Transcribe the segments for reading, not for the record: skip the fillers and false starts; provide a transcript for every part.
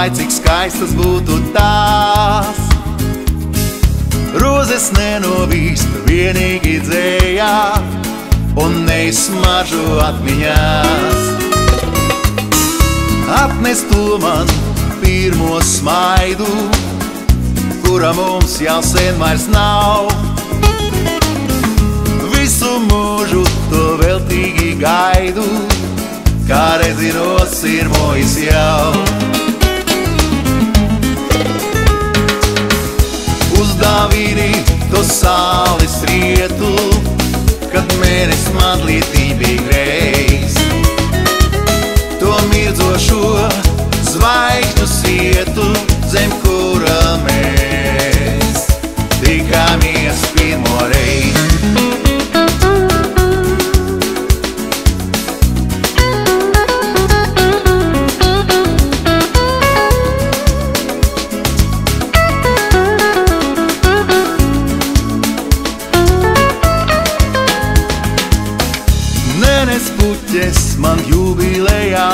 lai cik skaistas būtu tās. Rozes nenovīst vienīgi dzējā un neizsmaržo atmiņās. Atnes to man pirmo smaidu, kura mums jau sen vairs nav. Visu mūžu to veltīgi gaidu, kā rezinos ir mojis jau. Uzdāvini to saules rietu, kad mēnes madlītī bija greiz. To mirdzošo zvaigžņu svietu, zem kura mēs tikāmies pirmo reizi. Nenes puķes man jubilejā,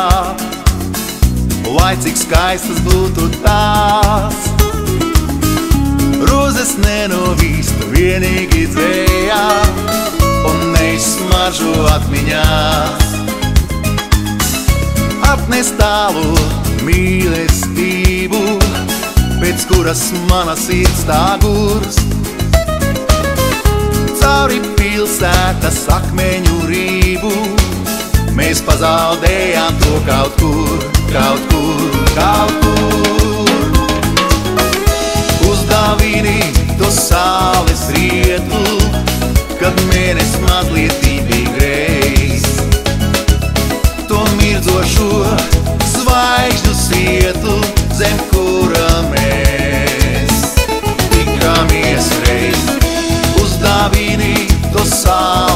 lai cik skaistas būtu tās. Rozes nenovīst vienīgi dzējā un neizsmaržo atmiņās. Atnes tālu mīlestību, pēc kuras mana sirds tā gurst. Cauri pilsētas akmeņu rību mēs pazaudējām to kaut kur, kaut kur, kaut kur. Uzdāvini to saules rietu, kad mēnes mazlietī bija greiz. To mirdzošo zvaigžņu svietu, zem kura mēs tikāmies reiz. Uzdāvini to saules